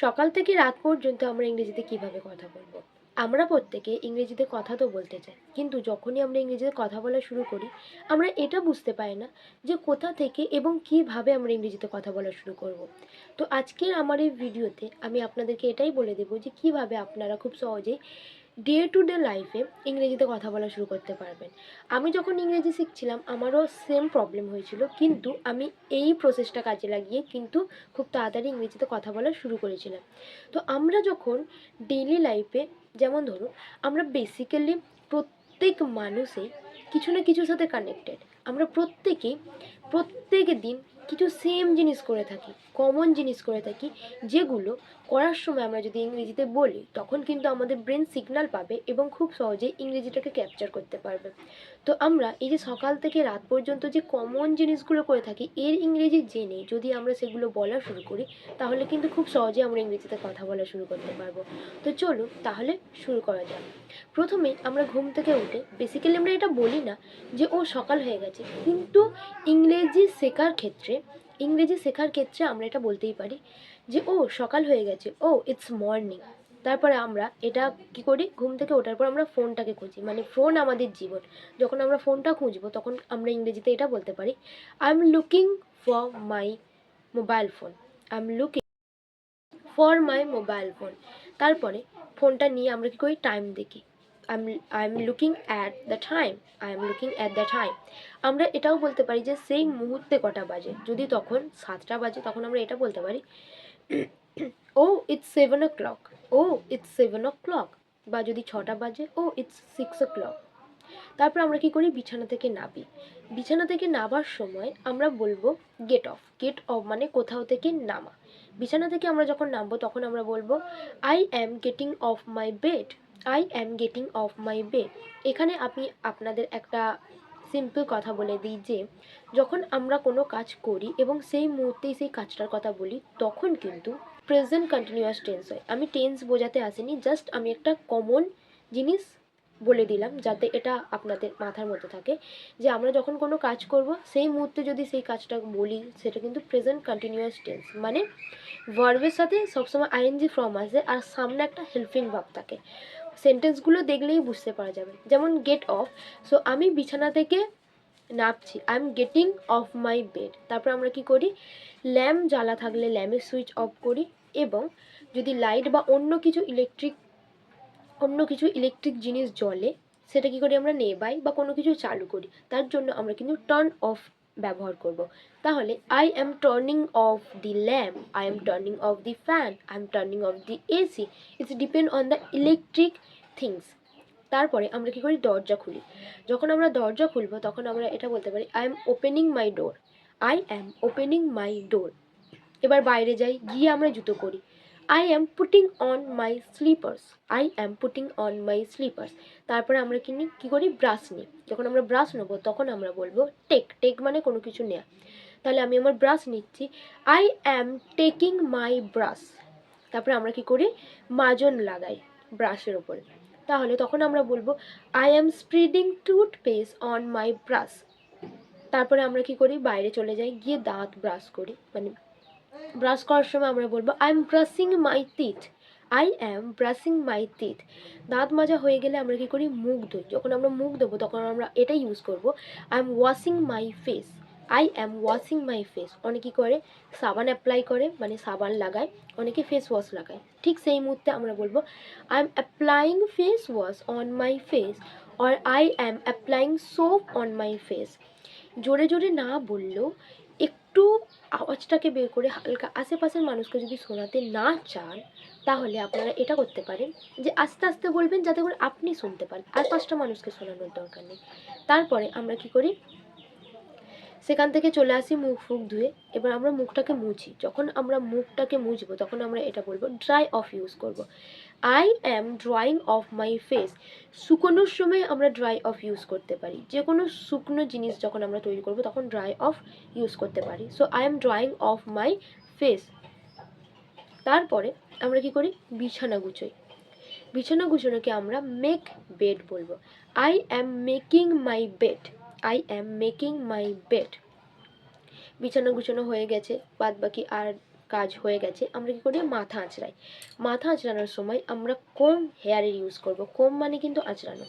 সকাল থেকে রাত পর্যন্ত আমরা ইংরেজিতে কিভাবে কথা বলবো? আমরা প্রত্যেকে ইংরেজিতে কথা তো বলতে চাই, কিন্তু যখনই আমরা ইংরেজিতে কথা বলা শুরু করি, আমরা এটা বুঝতে পারি না যে কোথা থেকে এবং কিভাবে আমরা ইংরেজিতে কথা বলা শুরু করব। তো আজকের আমার এই ভিডিওতে আমি আপনাদেরকে এটাই বলে দেবো যে কিভাবে আপনারা খুব সহজেই ডে টু ডে লাইফে ইংরেজিতে কথা বলা শুরু করতে পারবেন। আমি যখন ইংরেজি শিখছিলাম আমারও সেম প্রবলেম হয়েছিল, কিন্তু আমি এই প্রসেসটা কাজে লাগিয়ে কিন্তু খুব তাড়াতাড়ি ইংরেজিতে কথা বলা শুরু করেছিলাম। তো আমরা যখন ডেইলি লাইফে, যেমন ধরুন, আমরা বেসিক্যালি প্রত্যেক মানুষই কিছু না কিছুর সাথে কানেক্টেড। আমরা প্রত্যেকেই প্রত্যেক দিন কিছু সেম জিনিস করে থাকি, কমন জিনিস করে থাকি, যেগুলো করার সময় আমরা যদি ইংরেজিতে বলি তখন কিন্তু আমাদের ব্রেন সিগন্যাল পাবে এবং খুব সহজেই ইংরেজিটাকে ক্যাপচার করতে পারবে। তো আমরা এই যে সকাল থেকে রাত পর্যন্ত যে কমন জিনিসগুলো করে থাকি, এর ইংরেজি জেনে যদি আমরা সেগুলো বলা শুরু করি তাহলে কিন্তু খুব সহজে আমরা ইংরেজিতে কথা বলা শুরু করতে পারবো। তো চলুন তাহলে শুরু করা যাক। প্রথমেই আমরা ঘুম থেকে উঠে বেসিক্যালি আমরা এটা বলি না যে ও সকাল হয়ে গেছে, কিন্তু ইংরেজি শেখার ক্ষেত্রে আমরা এটা বলতেই পারি যে ও সকাল হয়ে গেছে, ও ইটস মর্নিং। তারপরে আমরা এটা কি করি, ঘুম থেকে ওঠার পর আমরা ফোনটাকে খুঁজি, মানে ফোন আমাদের জীবন। যখন আমরা ফোনটা খুঁজবো তখন আমরা ইংরেজিতে এটা বলতে পারি, I am looking for my mobile phone. I am looking for my mobile phone. তারপরে ফোনটা নিয়ে আমরা কী করি, টাইম দেখি। I am looking at the time. I am looking at the time. আমরা এটাও বলতে পারি যে সেই মুহূর্তে কটা বাজে। যদি তখন 7টা বাজে তখন আমরা এটা বলতে পারি, ও it's 7 o'clock। O it's 7 o'clock। বা যদি 6টা বাজে, ও ইটস 6 o'clock। তারপর আমরা কি করি, বিছানা থেকে নামি। বিছানা থেকে নামার সময় আমরা বলবো গেট অফ। গেট অফ মানে কোথাও থেকে নামা। বিছানা থেকে আমরা যখন নামবো তখন আমরা বলবো I am getting of my bed. I am getting of my bed. এখানে আমি আপনাদের একটা সিম্পল কথা বলে দিই যে যখন আমরা কোনো কাজ করি এবং সেই মুহূর্তেই সেই কাজটার কথা বলি তখন কিন্তু প্রেজেন্ট কন্টিনিউয়াস টেন্স হয়। আমি টেন্স বোঝাতে আসিনি, জাস্ট আমি একটা কমন জিনিস বলে দিলাম যাতে এটা আপনাদের মাথার মধ্যে থাকে যে আমরা যখন কোনো কাজ করব সেই মুহূর্তে যদি সেই কাজটা বলি সেটা কিন্তু প্রেজেন্ট কন্টিনিউয়াস টেন্স, মানে ভার্বের সাথে সবসময় আইএনজি ফর্ম আসে আর সামনে একটা হেল্পিং ভার্ব থাকে। সেন্টেন্সগুলো দেখলেই বুঝতে পারা যাবে। যেমন গেট অফ, সো আমি বিছানা থেকে নামছি, I am getting of my bed. তারপর আমরা কি করি, ল্যাম্প জ্বালা থাকলে ল্যাম্পের সুইচ অফ করি, এবং যদি লাইট বা অন্য কিছু ইলেকট্রিক জিনিস জ্বলে সেটা কি করি, আমরা নেভাই বা কোনো কিছু চালু করি, তার জন্য আমরা কিন্তু টার্ন অফ ব্যবহার করব। তাহলে I am turning of the lamp, I am turning of the fan, I am turning of the AC. It's depend on the electric things. তারপরে আমরা কি করি, দরজা খুলি। যখন আমরা দরজা খুলবো তখন আমরা এটা বলতে পারি, I am opening my door. I am opening my door. এবার বাইরে যাই, গিয়ে আমরা জুতো পরি। I am putting on my slippers. I am putting on my slippers. তারপরে আমরা কী করি, ব্রাশ নিই। যখন আমরা ব্রাশ নেবো তখন আমরা বলবো টেক। টেক মানে কোনো কিছু নেওয়া। তাহলে আমি আমার ব্রাশ নিচ্ছি, I am taking my brush. তারপরে আমরা কি করি, মাজন লাগাই ব্রাশের ওপরে। তাহলে তখন আমরা বলবো I am spreading toothpaste on my brush. তারপরে আমরা কি করি, বাইরে চলে যাই, গিয়ে দাঁত ব্রাশ করি, মানে ব্রাশ করার সময় আমরা বলবো I am brushing my teeth. I am brushing my teeth. দাঁত মাজা হয়ে গেলে আমরা কি করি, মুখ ধুই। যখন আমরা মুখ দেবো তখন আমরা এটাই ইউজ করবো, I am washing my face. I am washing my face. অনেকে করে সাবান অ্যাপ্লাই করে, মানে সাবান লাগায়, অনেকে ফেস ওয়াশ লাগায়। ঠিক সেই মুহূর্তে আমরা বলবো I am applying face wash on my face, or I am applying soap on my face. জোরে জোরে না বললেও একটু আওয়াজটাকে বের করে হালকা আশেপাশের মানুষকে যদি শোনাতে না চান তাহলে আপনারা এটা করতে পারেন যে আস্তে আস্তে বলবেন যাতে করে আপনি শুনতে পান, আর 5টা মানুষকে শোনানোর দরকার নেই। তারপরে আমরা কি করি, সেখান থেকে চলে আসি মুখ ফুক ধুয়ে। এবার আমরা মুখটাকে মুছি। যখন আমরা মুখটাকে মুছবো তখন আমরা এটা বলবো ড্রাই অফ ইউজ করব। I am drying off my face. শুকোনোর সময় আমরা ড্রাই অফ ইউজ করতে পারি। যে কোনো শুকনো জিনিস যখন আমরা তৈরি করব তখন ড্রাই অফ ইউজ করতে পারি। So I am drawing off my face. তারপরে আমরা কি করি, বিছানা গুছোই। বিছানা গুছানোকে আমরা মেক বেড বলবো। I am making my bed. I am making my bed. বিছানা গুছানো হয়ে গেছে, বাদ বাকি আর কাজ হয়ে গেছে আমরা কী করি মাথা আঁচড়াই। মাথা আঁচড়ানোর সময় আমরা কোম হেয়ারের ইউজ করব। কোম মানে কিন্তু আঁচড়ানো।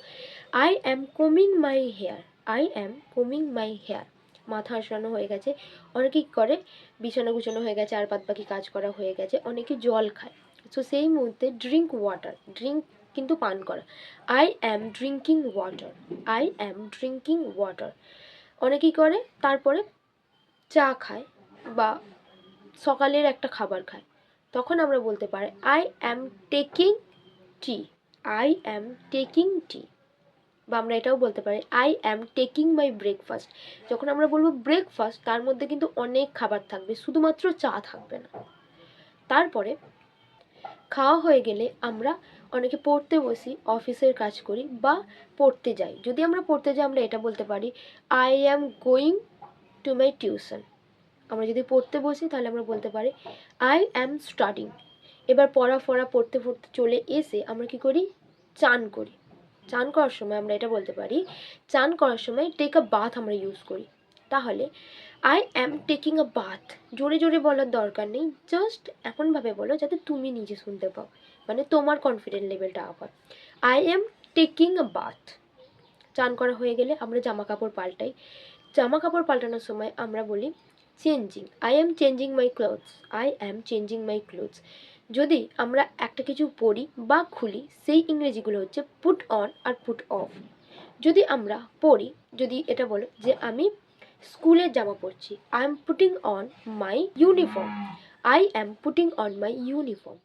আই অ্যাম কোমিং মাই হেয়ার, আই অ্যাম কোমিং মাই হেয়ার। মাথা আঁচড়ানো হয়ে গেছে। অনেকে কী করে বিছানা গুছানো হয়ে গেছে আর বাদ বাকি কাজ করা হয়ে গেছে, অনেকে জল খায়। সো সেই মুহূর্তে ড্রিঙ্ক ওয়াটার, ড্রিঙ্ক কিন্তু পান করা। I am drinking water, I am drinking water. অনেকেই করে তারপরে চা খায় বা সকালের একটা খাবার খায়, তখন আমরা বলতে পারি I am taking tea, I am taking tea. বা আমরা এটাও বলতে পারি I am taking my breakfast. যখন আমরা বলবো ব্রেকফাস্ট তার মধ্যে কিন্তু অনেক খাবার থাকবে, শুধুমাত্র চা থাকবে না। তারপরে খাওয়া হয়ে গেলে আমরা অনেকে পড়তে বসি, অফিসের কাজ করি বা পড়তে যাই। যদি আমরা পড়তে যাই আমরা এটা বলতে পারি I am going to my tuition. আমরা যদি পড়তে বসি তাহলে আমরা বলতে পারি আই অ্যাম স্টাডিং। এবার পড়া পড়তে পড়তে চলে এসে আমরা কি করি চান করি। চান করার সময় আমরা এটা বলতে পারি, চান করার সময় টেক আ বাথ আমরা ইউজ করি। তাহলে I am taking a bath জোরে জোরে বলার দরকার নেই, জাস্ট এমনভাবে বলো যাতে তুমি নিজে শুনতে পাও, মানে তোমার কনফিডেন্ট লেভেলটা আপ হয়। I am taking a bath. চান করা হয়ে গেলে আমরা জামা কাপড় পাল্টাই। জামা কাপড় পাল্টানোর সময় আমরা বলি changing, I am changing my clothes, I am changing my clothes. যদি আমরা একটা কিছু পরি বা খুলি সেই ইংরেজিগুলো হচ্ছে পুট অন আর পুট অফ। যদি আমরা পড়ি, যদি এটা বলো যে আমি স্কুলের জামা পরছি, I am putting on my uniform, I am putting on my uniform.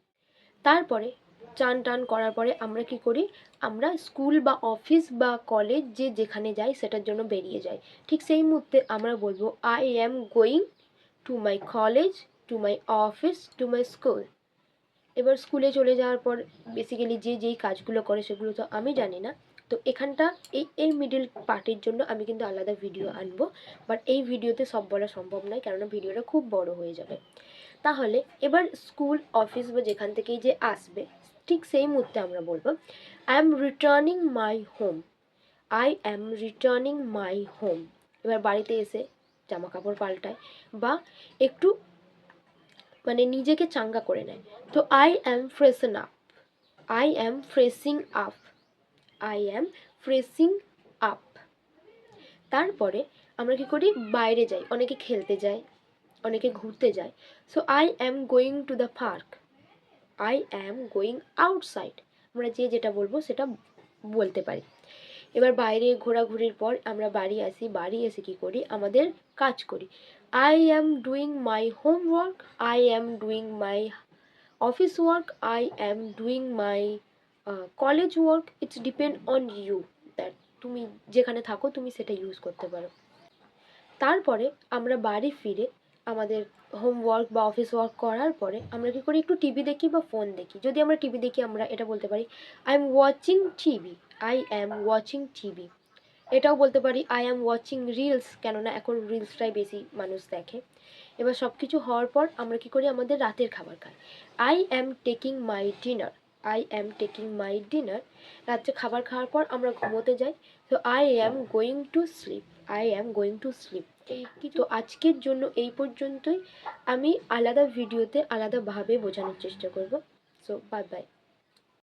তারপরে চান টান করার পরে আমরা কি করি, আমরা স্কুল বা অফিস বা কলেজ যে যেখানে যাই সেটার জন্য বেরিয়ে যাই। ঠিক সেই মুহূর্তে আমরা বলবো I am going to my college, to my office, to my school. এবার স্কুলে চলে যাওয়ার পর বেসিক্যালি যে যেই কাজগুলো করে সেগুলো তো আমি জানি না, তো এখানটা এই মিডল পার্টের জন্য আমি কিন্তু আলাদা ভিডিও আনবো, বাট এই ভিডিওতে সব বলা সম্ভব নয় কেননা ভিডিওটা খুব বড় হয়ে যাবে। তাহলে এবার স্কুল অফিস বা যেখান থেকেই যে আসবে ঠিক সেই মুহূর্তে আমরা বলবো I am returning my home, I am returning my home. এবার বাড়িতে এসে জামা কাপড় পাল্টায় বা একটু মানে নিজেকে চাঙ্গা করে নেয়, তো I am freshen up, I am freshing up, I am freshing up. তারপরে আমরা কি করি বাইরে যাই, অনেকে খেলতে যায়, অনেকে ঘুরতে যায়। So I am going to the park, I am going outside. আমরা যে যেটা বলবো সেটা বলতে পারি। এবার বাইরে ঘোরাঘুরির পর আমরা বাড়ি আসি, বাড়ি এসে কী করি আমাদের কাজ করি। I am doing my homework, I am doing my office work, I am doing my college work. It's depend on you that তুমি যেখানে থাকো তুমি সেটা ইউজ করতে পারো। তারপরে আমরা বাড়ি ফিরে আমাদের হোমওয়ার্ক বা অফিস ওয়ার্ক করার পরে আমরা কী করি একটু টিভি দেখি বা ফোন দেখি। যদি আমরা টিভি দেখি আমরা এটা বলতে পারি I am watching TV, I am watching TV. এটাও বলতে পারি আই অ্যাম ওয়াচিং রিলস, কেননা এখন রিলসটাই বেশি মানুষ দেখে। এবার সব কিছু হওয়ার পর আমরা কী করি আমাদের রাতের খাবার খাই। I am taking my dinner, I am taking my dinner. রাত্রে খাবার খাওয়ার পর আমরা ঘুমোতে যাই। তো I am going to sleep, I am going to sleep. তো আজকের জন্য এই পর্যন্তই। আমি আলাদা ভিডিওতে আলাদাভাবে বোঝানোর চেষ্টা করব। So bye bye.